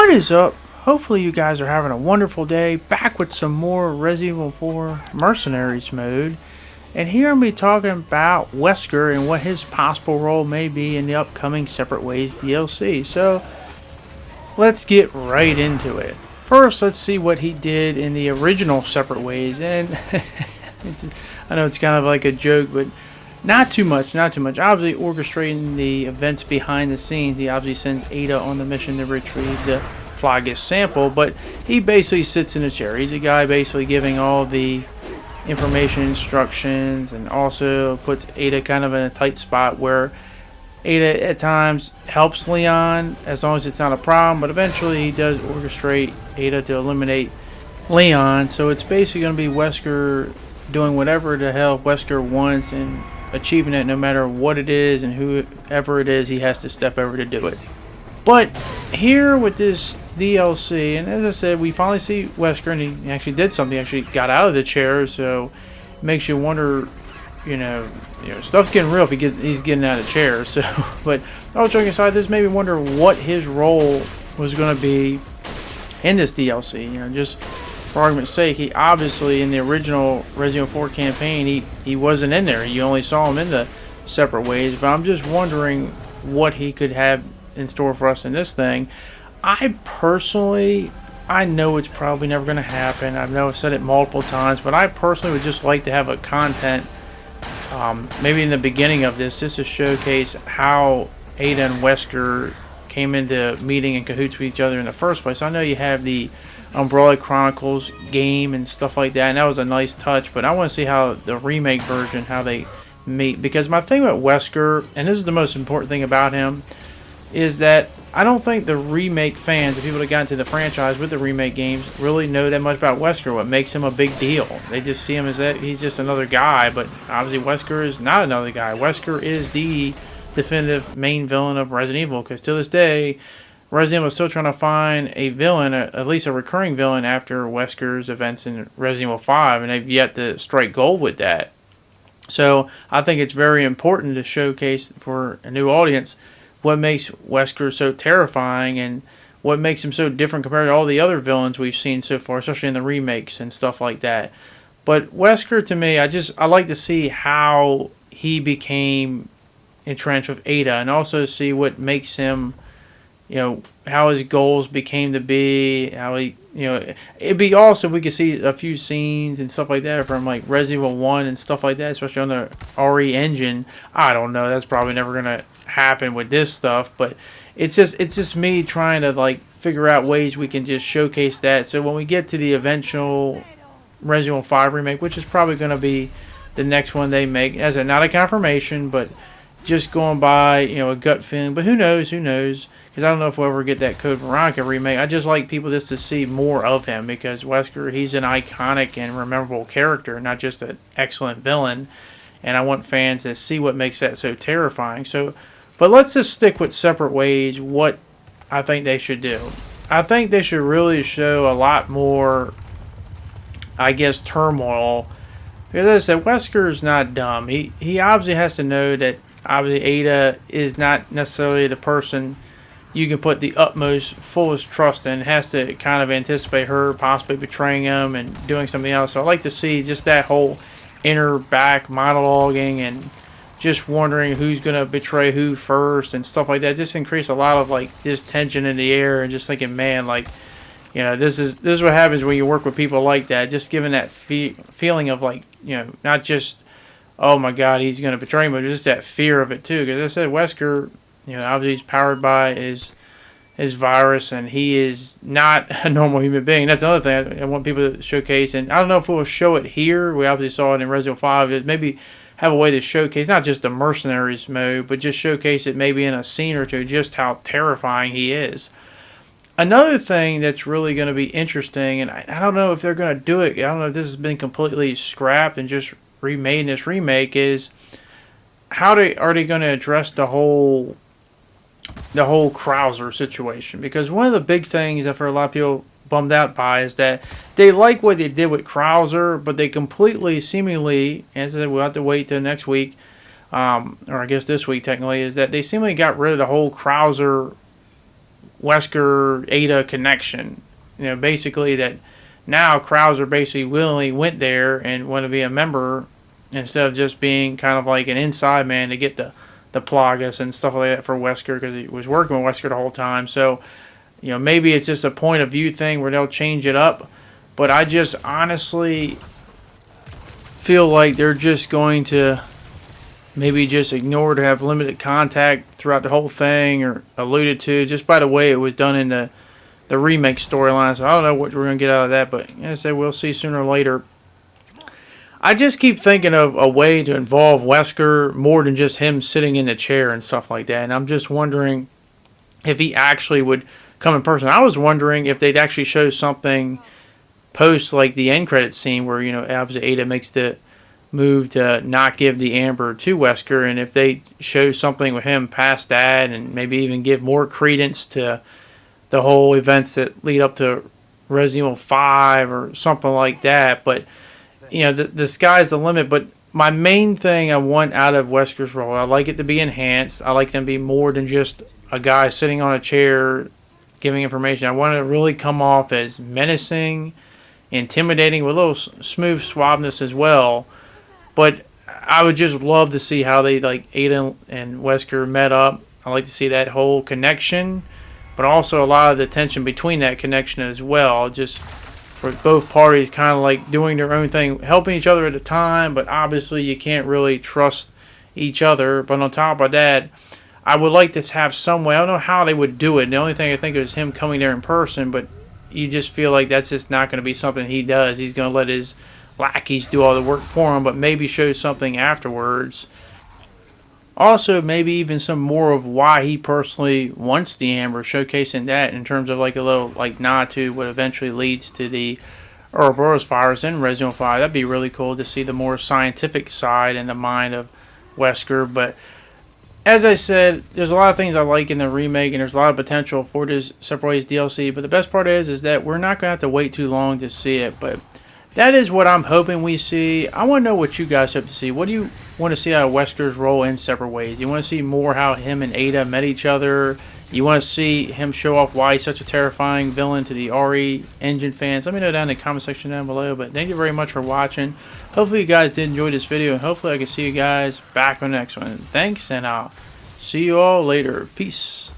What is up? Hopefully you guys are having a wonderful day. Back with some more Resident Evil 4 Mercenaries mode. And here I'm going to be talking about Wesker and what his possible role may be in the upcoming Separate Ways DLC. So let's get right into it. First, let's see what he did in the original Separate Ways. And I know it's kind of like a joke, but not too much. Obviously, orchestrating the events behind the scenes, he obviously sends Ada on the mission to retrieve the Plagas sample, but he basically sits in a chair. He's a guy basically giving all the information, instructions, and also puts Ada kind of in a tight spot where Ada at times helps Leon as long as it's not a problem, but eventually he does orchestrate Ada to eliminate Leon. So it's basically going to be Wesker doing whatever the hell Wesker wants and achieving it no matter what it is, and whoever it is, he has to step over to do it. But here with this DLC, and as I said, we finally see Wesker, and he actually did something. He actually got out of the chair, so it makes you wonder, you know, stuff's getting real if he's getting out of the chair. So, but all joking aside, this made me wonder what his role was going to be in this DLC. You know, just for argument's sake, he obviously in the original Resident Evil 4 campaign, he wasn't in there. You only saw him in the Separate Ways, but I'm just wondering what he could have in store for us in this thing. I know it's probably never going to happen. I know I've said it multiple times, but I personally would just like to have a content, maybe in the beginning of this, just to showcase how Ada and Wesker came into meeting in cahoots with each other in the first place. I know you have the Umbrella Chronicles game and stuff like that, and that was a nice touch, but I want to see how the remake version, how they meet, because my thing with Wesker, and this is the most important thing about him, is that I don't think the remake fans, the people that got into the franchise with the remake games, really know that much about Wesker, what makes him a big deal. They just see him as that he's just another guy, but obviously Wesker is not another guy. Wesker is the definitive main villain of Resident Evil, because to this day, Resident Evil is still trying to find a villain, at least a recurring villain, after Wesker's events in Resident Evil 5, and they've yet to strike gold with that. So I think it's very important to showcase for a new audience what makes Wesker so terrifying and what makes him so different compared to all the other villains we've seen so far, especially in the remakes and stuff like that. But Wesker, to me, I like to see how he became entrenched with Ada, and also see what makes him, you know, how his goals became to be, how he, you know, it'd be awesome if we could see a few scenes and stuff like that from like Resident Evil 1 and stuff like that, especially on the RE engine. I don't know, that's probably never gonna happen with this stuff, but it's just me trying to like figure out ways we can just showcase that. So when we get to the eventual Resident Evil 5 remake, which is probably gonna be the next one they make, as a not a confirmation, but just going by, you know, a gut feeling. But who knows? Because I don't know if we'll ever get that Code Veronica remake. I just like people just to see more of him, because Wesker, he's an iconic and memorable character, not just an excellent villain. And I want fans to see what makes that so terrifying. So, but let's just stick with Separate Ways, what I think they should do. I think they should really show a lot more, I guess, turmoil. Because as I said, Wesker's not dumb. He obviously has to know that obviously Ada is not necessarily the person you can put the utmost, fullest trust in. Has to kind of anticipate her possibly betraying him and doing something else. So I like to see just that whole inner back monologuing and just wondering who's going to betray who first and stuff like that. Just increase a lot of like this tension in the air, and just thinking, man, like, you know, this is what happens when you work with people like that. Just giving that feeling of like, you know, not just, oh my God, he's going to betray me, but just that fear of it too. Because as I said, Wesker, you know, obviously he's powered by his virus, and he is not a normal human being. That's another thing I want people to showcase. And I don't know if we'll show it here. We obviously saw it in Resident Evil 5. It maybe have a way to showcase not just the mercenaries mode, but just showcase it maybe in a scene or two, just how terrifying he is. Another thing that's really going to be interesting, and I don't know if they're going to do it. I don't know if this has been completely scrapped and just remade in this remake, is how are they going to address the whole Krauser situation? Because one of the big things that for a lot of people bummed out by is that they like what they did with Krauser, but they completely, seemingly, and so we'll have to wait till next week, or I guess this week technically, is that they seemingly got rid of the whole Krauser Wesker Ada connection. You know, basically that now Krauser basically willingly went there and wanted to be a member instead of just being kind of like an inside man to get the plagas and stuff like that for Wesker, because he was working with Wesker the whole time. So, you know, maybe it's just a point of view thing where they'll change it up. But I just honestly feel like they're just going to maybe just ignore to have limited contact throughout the whole thing, or alluded to just by the way it was done in the remake storyline. So I don't know what we're going to get out of that, but like I said, we'll see sooner or later. I just keep thinking of a way to involve Wesker more than just him sitting in the chair and stuff like that. And I'm just wondering if he actually would come in person. I was wondering if they'd actually show something post like the end credit scene where, you know, obviously Ada makes the move to not give the amber to Wesker, and if they show something with him past that, and maybe even give more credence to the whole events that lead up to Resident Evil 5 or something like that. But, you know, the sky's the limit. But my main thing I want out of Wesker's role, I like it to be enhanced. I like them to be more than just a guy sitting on a chair giving information. I want it to really come off as menacing, intimidating, with a little smooth suaveness as well. But I would just love to see how they, like, Ada and Wesker met up. I like to see that whole connection, but also a lot of the tension between that connection as well. Just for both parties kind of like doing their own thing, helping each other at a time, but obviously you can't really trust each other. But on top of that, I would like to have some way. I don't know how they would do it. The only thing I think is him coming there in person, but you just feel like that's just not going to be something he does. He's going to let his lackeys do all the work for him, but maybe show something afterwards. Also, maybe even some more of why he personally wants the amber, showcasing that in terms of like a little like nod to what eventually leads to the Ouroboros virus in Resident Evil 5. That'd be really cool to see the more scientific side in the mind of Wesker. But as I said, there's a lot of things I like in the remake, and there's a lot of potential for this Separate Ways DLC. But the best part is that we're not going to have to wait too long to see it. But that is what I'm hoping we see. I want to know what you guys hope to see. What do you want to see out of Wesker's role in Separate Ways? You want to see more how him and Ada met each other? You want to see him show off why he's such a terrifying villain to the RE engine fans? Let me know down in the comment section down below. But thank you very much for watching. Hopefully you guys did enjoy this video, and hopefully I can see you guys back on the next one. Thanks, and I'll see you all later. Peace.